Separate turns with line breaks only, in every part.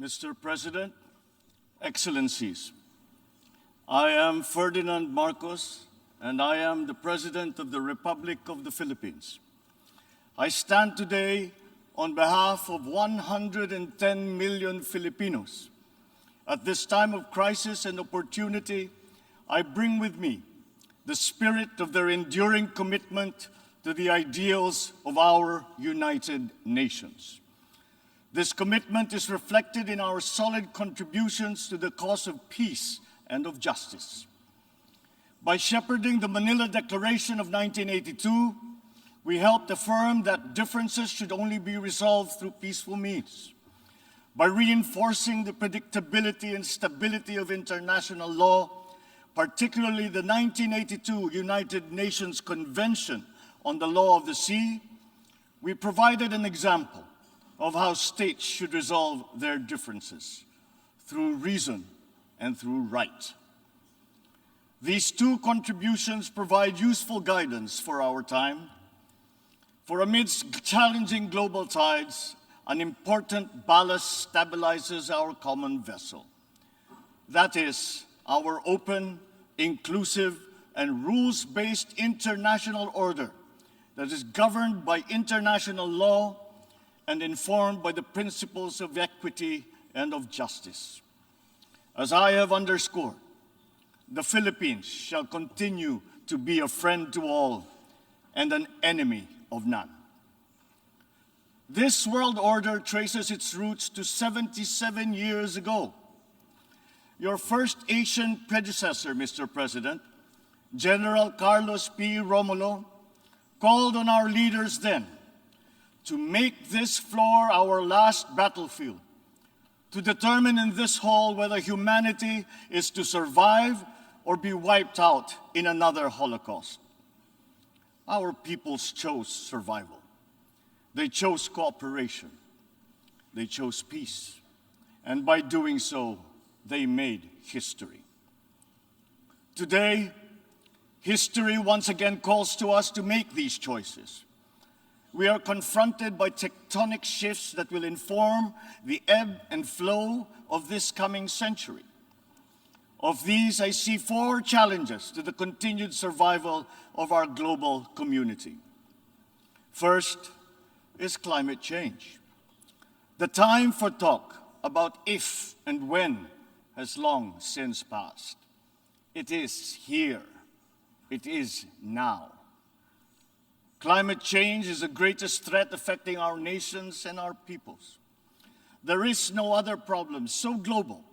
Mr. President, Excellencies, I am Ferdinand Marcos, and I am the President of the Republic of the Philippines. I stand today on behalf of 110 million Filipinos. At this time of crisis and opportunity, I bring with me the spirit of their enduring commitment to the ideals of our United Nations. This commitment is reflected in our solid contributions to the cause of peace and of justice. By shepherding the Manila Declaration of 1982, we helped affirm that differences should only be resolved through peaceful means. By reinforcing the predictability and stability of international law, particularly the 1982 United Nations Convention on the Law of the Sea, we provided an example of how states should resolve their differences through reason and through right. These two contributions provide useful guidance for our time. For amidst challenging global tides, an important ballast stabilizes our common vessel. That is our open, inclusive, and rules-based international order that is governed by international law and informed by the principles of equity and of justice. As I have underscored, the Philippines shall continue to be a friend to all and an enemy of none. This world order traces its roots to 77 years ago. Your first Asian predecessor, Mr. President, General Carlos P. Romulo, called on our leaders then to make this floor our last battlefield, to determine in this hall whether humanity is to survive or be wiped out in another Holocaust. Our peoples chose survival. They chose cooperation. They chose peace. And by doing so, they made history. Today, history once again calls to us to make these choices. We are confronted by tectonic shifts that will inform the ebb and flow of this coming century. Of these, I see four challenges to the continued survival of our global community. First is climate change. The time for talk about if and when has long since passed. It is here. It is now. Climate change is the greatest threat affecting our nations and our peoples. There is no other problem so global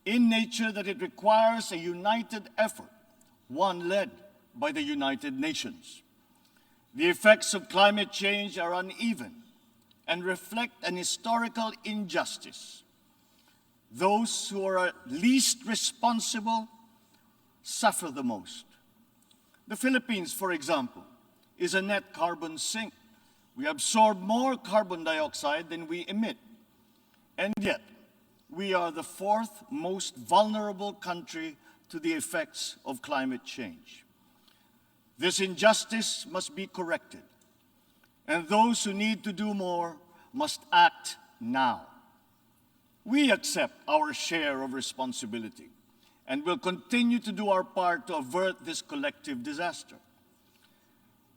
in nature that it requires a united effort, one led by the United Nations. The effects of climate change are uneven and reflect an historical injustice. Those who are least responsible suffer the most. The Philippines, for example, is a net carbon sink. We absorb more carbon dioxide than we emit. And yet, we are the fourth most vulnerable country to the effects of climate change. This injustice must be corrected, and those who need to do more must act now. We accept our share of responsibility and will continue to do our part to avert this collective disaster.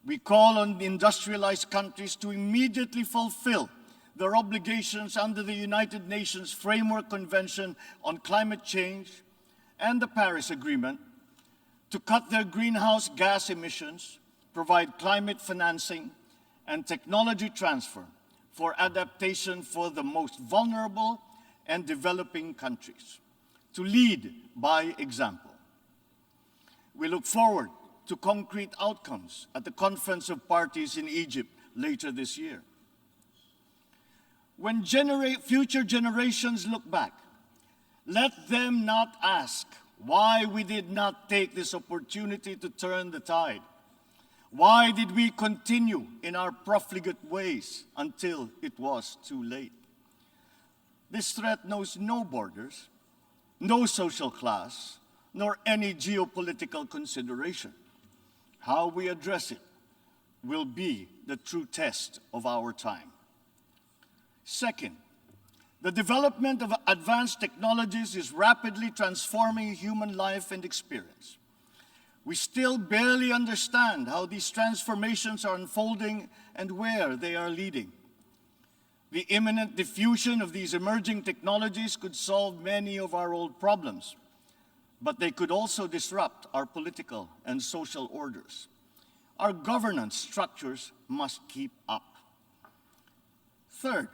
We call on the industrialized countries to immediately fulfill their obligations under the United Nations Framework Convention on Climate Change and the Paris Agreement to cut their greenhouse gas emissions, provide climate financing, and technology transfer for adaptation for the most vulnerable and developing countries, to lead by example. We look forward to concrete outcomes at the Conference of Parties in Egypt later this year. When future generations look back, let them not ask why we did not take this opportunity to turn the tide. Why did we continue in our profligate ways until it was too late? This threat knows no borders, no social class, nor any geopolitical consideration. How we address it will be the true test of our time. Second, The development of advanced technologies is rapidly transforming human life and experience. We still barely understand how these transformations are unfolding and where they are leading. The imminent diffusion of these emerging technologies could solve many of our old problems, but they could also disrupt our political and social orders. Our governance structures must keep up. Third,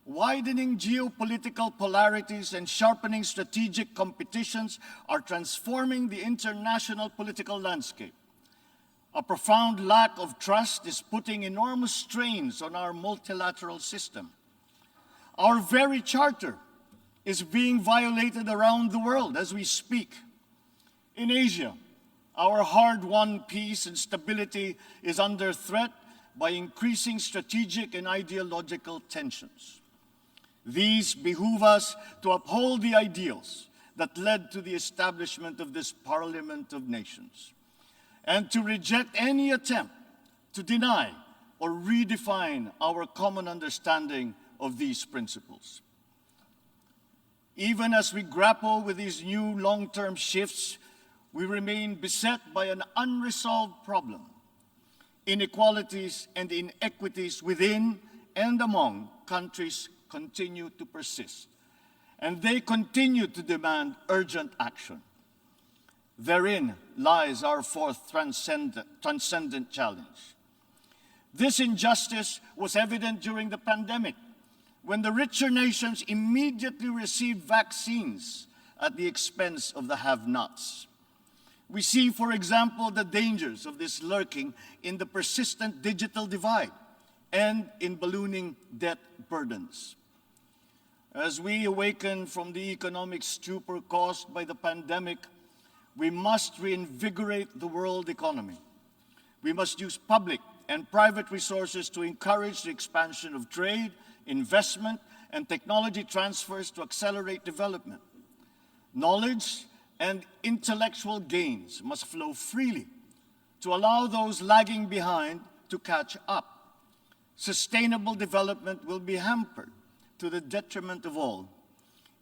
widening geopolitical polarities and sharpening strategic competitions are transforming the international political landscape. A profound lack of trust is putting enormous strains on our multilateral system. Our very charter is being violated around the world as we speak. In Asia, our hard-won peace and stability is under threat by increasing strategic and ideological tensions. These behoove us to uphold the ideals that led to the establishment of this Parliament of Nations, and to reject any attempt to deny or redefine our common understanding of these principles. Even as we grapple with these new long-term shifts, we remain beset by an unresolved problem. Inequalities and inequities within and among countries continue to persist, and they continue to demand urgent action. Therein lies our fourth transcendent challenge. This injustice was evident during the pandemic, when the richer nations immediately received vaccines at the expense of the have-nots. We see, for example, the dangers of this lurking in the persistent digital divide and in ballooning debt burdens. As we awaken from the economic stupor caused by the pandemic, we must reinvigorate the world economy. We must use public and private resources to encourage the expansion of trade, investment, and technology transfers to accelerate development. Knowledge and intellectual gains must flow freely to allow those lagging behind to catch up. Sustainable development will be hampered to the detriment of all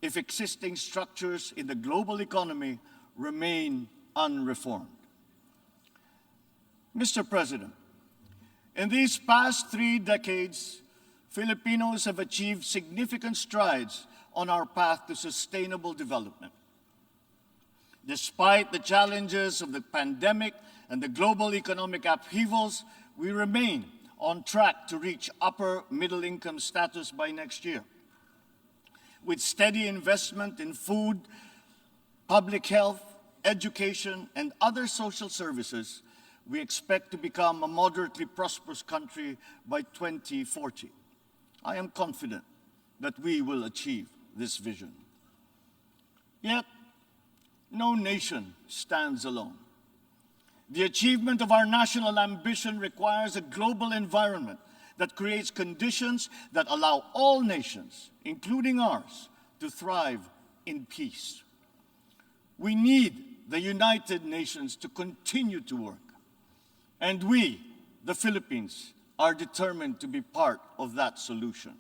if existing structures in the global economy remain unreformed. Mr. President, in these past 3 decades, Filipinos have achieved significant strides on our path to sustainable development. Despite the challenges of the pandemic and the global economic upheavals, we remain on track to reach upper middle income status by next year. With steady investment in food, public health, education, and other social services, we expect to become a moderately prosperous country by 2040. I am confident that we will achieve this vision. Yet, no nation stands alone. The achievement of our national ambition requires a global environment that creates conditions that allow all nations, including ours, to thrive in peace. We need the United Nations to continue to work, and we, the Philippines, are determined to be part of that solution.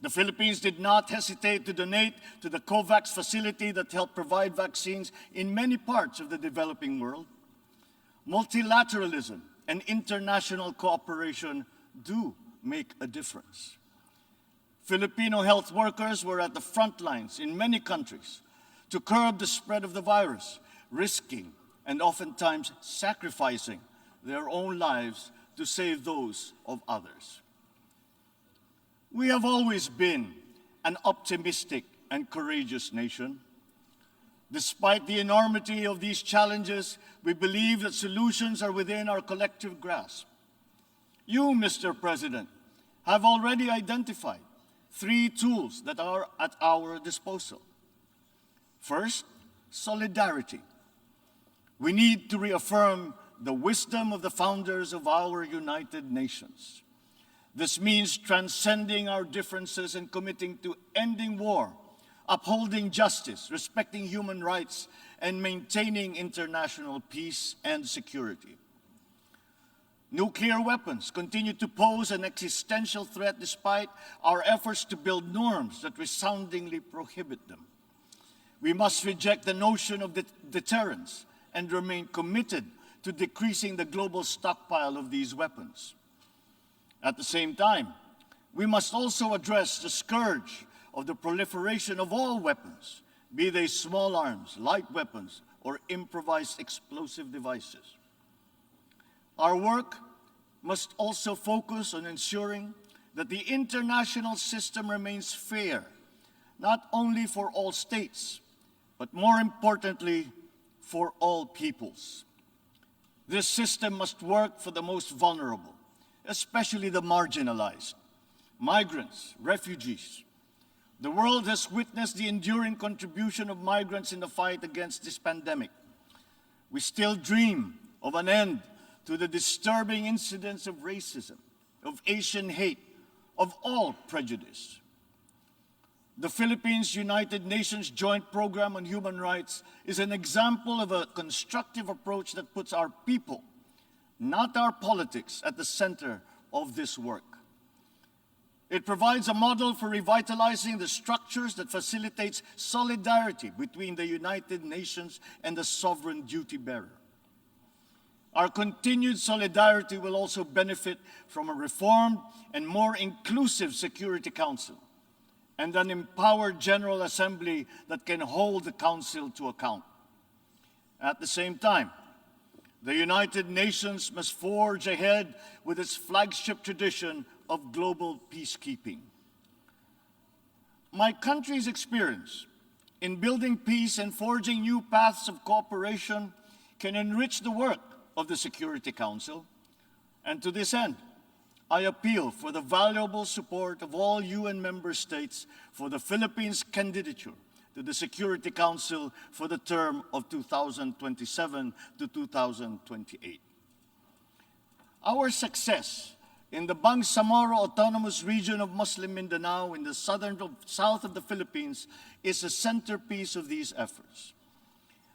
The Philippines did not hesitate to donate to the COVAX facility that helped provide vaccines in many parts of the developing world. Multilateralism and international cooperation do make a difference. Filipino health workers were at the front lines in many countries to curb the spread of the virus, risking and oftentimes sacrificing their own lives to save those of others. We have always been an optimistic and courageous nation. Despite the enormity of these challenges, we believe that solutions are within our collective grasp. You, Mr. President, have already identified 3 tools that are at our disposal. First, solidarity. We need to reaffirm the wisdom of the founders of our United Nations. This means transcending our differences and committing to ending war, upholding justice, respecting human rights, and maintaining international peace and security. Nuclear weapons continue to pose an existential threat despite our efforts to build norms that resoundingly prohibit them. We must reject the notion of deterrence and remain committed to decreasing the global stockpile of these weapons. At the same time, we must also address the scourge of the proliferation of all weapons, be they small arms, light weapons, or improvised explosive devices. Our work must also focus on ensuring that the international system remains fair, not only for all states, but more importantly, for all peoples. This system must work for the most vulnerable, especially the marginalized, migrants, refugees. The world has witnessed the enduring contribution of migrants in the fight against this pandemic. We still dream of an end to the disturbing incidents of racism, of Asian hate, of all prejudice. The Philippines United Nations Joint Program on Human Rights is an example of a constructive approach that puts our people, not our politics, at the center of this work. It provides a model for revitalizing the structures that facilitates solidarity between the United Nations and the sovereign duty bearer. Our continued solidarity will also benefit from a reformed and more inclusive Security Council and an empowered General Assembly that can hold the Council to account. At the same time, the United Nations must forge ahead with its flagship tradition of global peacekeeping. My country's experience in building peace and forging new paths of cooperation can enrich the work of the Security Council, and to this end, I appeal for the valuable support of all UN member states for the Philippines' candidature to the Security Council for the term of 2027 to 2028. Our success in the Bangsamoro Autonomous Region of Muslim Mindanao in the south of the Philippines is a centerpiece of these efforts.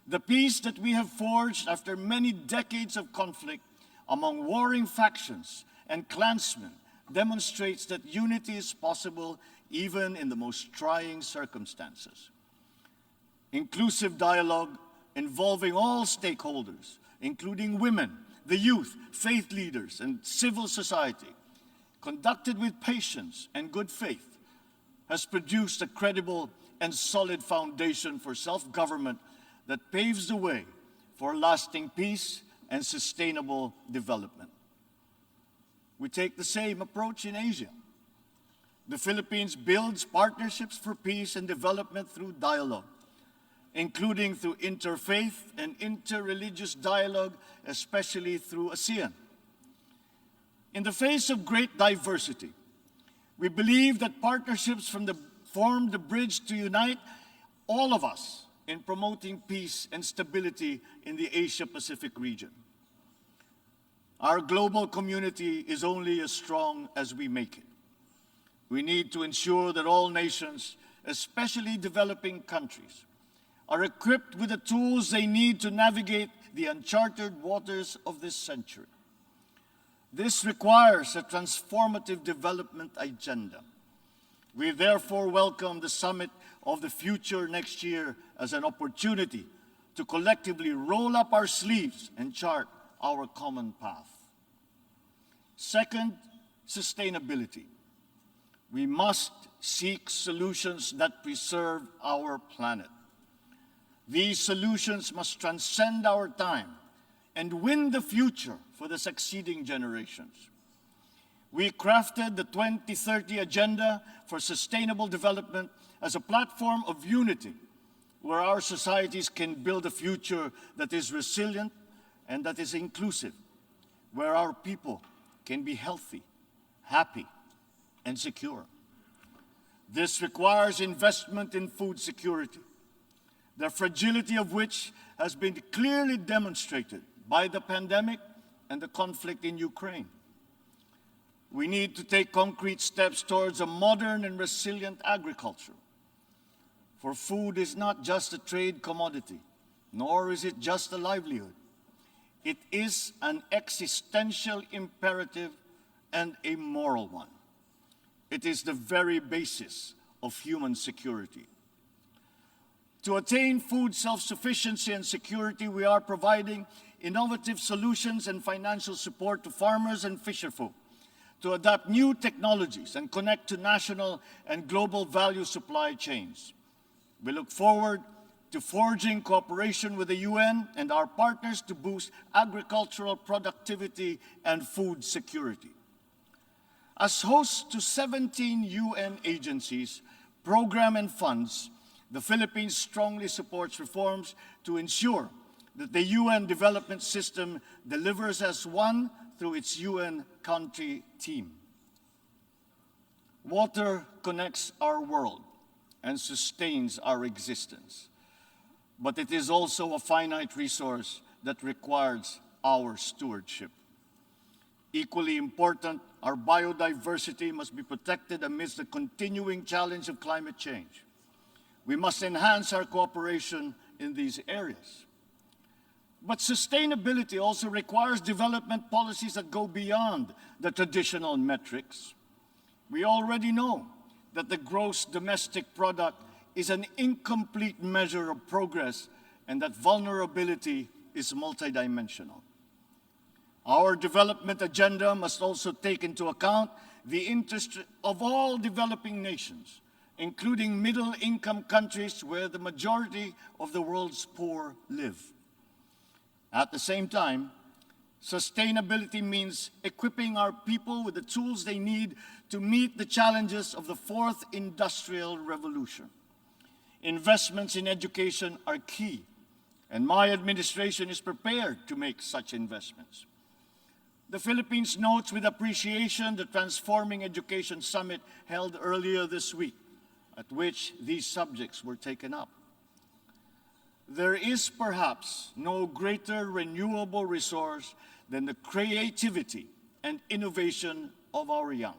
The peace that we have forged after many decades of conflict among warring factions and clansmen demonstrates that unity is possible even in the most trying circumstances. Inclusive dialogue involving all stakeholders, including women, the youth, faith leaders, and civil society, conducted with patience and good faith, has produced a credible and solid foundation for self-government that paves the way for lasting peace and sustainable development. We take the same approach in Asia. The Philippines builds partnerships for peace and development through dialogue, including through interfaith and interreligious dialogue, especially through ASEAN. In the face of great diversity, we believe that partnerships form the bridge to unite all of us in promoting peace and stability in the Asia-Pacific region. Our global community is only as strong as we make it. We need to ensure that all nations, especially developing countries, are equipped with the tools they need to navigate the uncharted waters of this century. This requires a transformative development agenda. We therefore welcome the Summit of the Future next year as an opportunity to collectively roll up our sleeves and chart our common path. Second, sustainability. We must seek solutions that preserve our planet. These solutions must transcend our time and win the future for the succeeding generations. We crafted the 2030 Agenda for Sustainable Development as a platform of unity where our societies can build a future that is resilient and that is inclusive, where our people can be healthy, happy, and secure. This requires investment in food security, the fragility of which has been clearly demonstrated by the pandemic and the conflict in Ukraine. We need to take concrete steps towards a modern and resilient agriculture. For food is not just a trade commodity, nor is it just a livelihood. It is an existential imperative and a moral one. It is the very basis of human security. To attain food self-sufficiency and security, we are providing innovative solutions and financial support to farmers and fisherfolk to adapt new technologies and connect to national and global value supply chains. We look forward to forging cooperation with the UN and our partners to boost agricultural productivity and food security. As hosts to 17 UN agencies, programs, and funds, the Philippines strongly supports reforms to ensure that the UN development system delivers as one through its UN country team. Water connects our world and sustains our existence, but it is also a finite resource that requires our stewardship. Equally important, our biodiversity must be protected amidst the continuing challenge of climate change. We must enhance our cooperation in these areas. But sustainability also requires development policies that go beyond the traditional metrics. We already know that the gross domestic product is an incomplete measure of progress and that vulnerability is multidimensional. Our development agenda must also take into account the interest of all developing nations, including middle-income countries where the majority of the world's poor live. At the same time, sustainability means equipping our people with the tools they need to meet the challenges of the fourth industrial revolution. Investments in education are key, and my administration is prepared to make such investments. The Philippines notes with appreciation the Transforming Education Summit held earlier this week, at which these subjects were taken up. There is perhaps no greater renewable resource than the creativity and innovation of our young.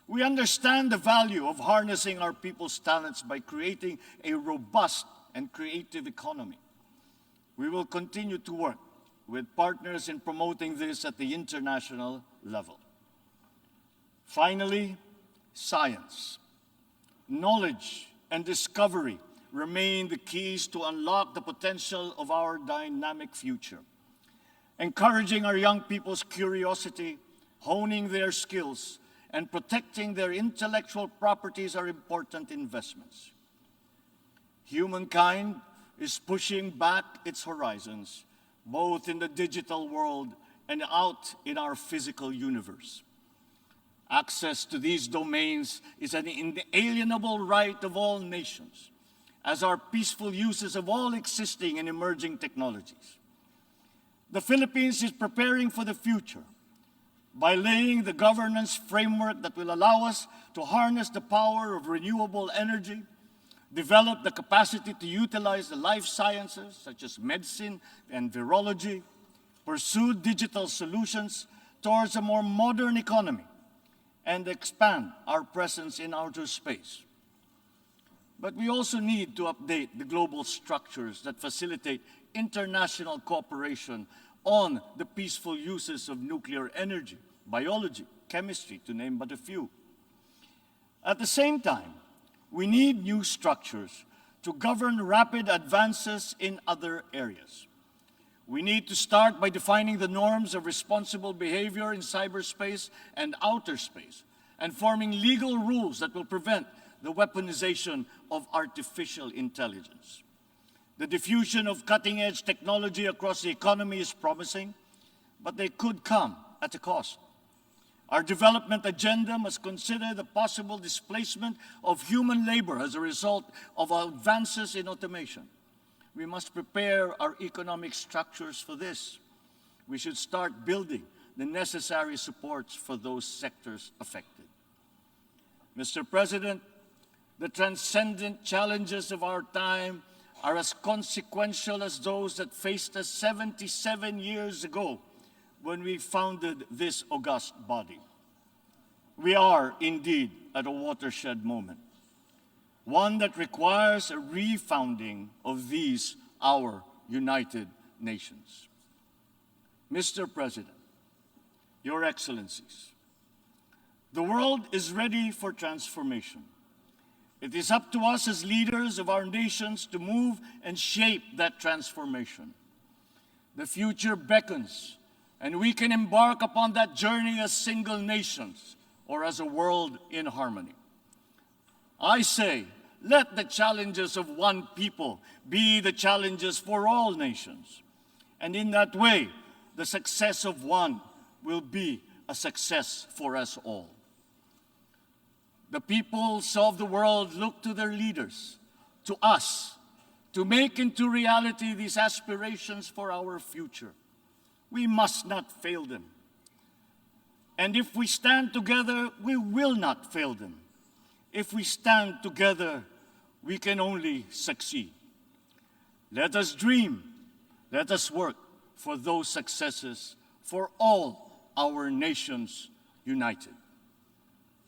We understand the value of harnessing our people's talents by creating a robust and creative economy. We will continue to work with partners in promoting this at the international level. Finally, science. Knowledge and discovery remain the keys to unlock the potential of our dynamic future. Encouraging our young people's curiosity, honing their skills, and protecting their intellectual properties are important investments. Humankind is pushing back its horizons, both in the digital world and out in our physical universe. Access to these domains is an inalienable right of all nations, as are peaceful uses of all existing and emerging technologies. The Philippines is preparing for the future by laying the governance framework that will allow us to harness the power of renewable energy, develop the capacity to utilize the life sciences, such as medicine and virology, pursue digital solutions towards a more modern economy, and expand our presence in outer space. But we also need to update the global structures that facilitate international cooperation on the peaceful uses of nuclear energy, biology, chemistry, to name but a few. At the same time, we need new structures to govern rapid advances in other areas. We need to start by defining the norms of responsible behavior in cyberspace and outer space, and forming legal rules that will prevent the weaponization of artificial intelligence. The diffusion of cutting-edge technology across the economy is promising, but they could come at a cost. Our development agenda must consider the possible displacement of human labor as a result of advances in automation. We must prepare our economic structures for this. We should start building the necessary supports for those sectors affected. Mr. President, the transcendent challenges of our time are as consequential as those that faced us 77 years ago when we founded this august body. We are indeed at a watershed moment, one that requires a refounding of these, our United Nations. Mr. President, Your Excellencies, the world is ready for transformation. It is up to us as leaders of our nations to move and shape that transformation. The future beckons, and we can embark upon that journey as single nations or as a world in harmony. I say, let the challenges of one people be the challenges for all nations. And in that way, the success of one will be a success for us all. The peoples of the world look to their leaders, to us, to make into reality these aspirations for our future. We must not fail them. And if we stand together, we will not fail them. If we stand together, we can only succeed. Let us dream, let us work for those successes for all our nations united.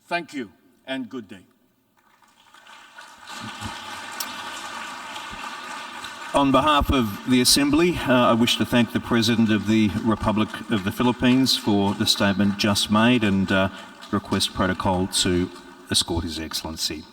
Thank you and good day.
On behalf of the Assembly, I wish to thank the President of the Republic of the Philippines for the statement just made and request protocol to escort His Excellency.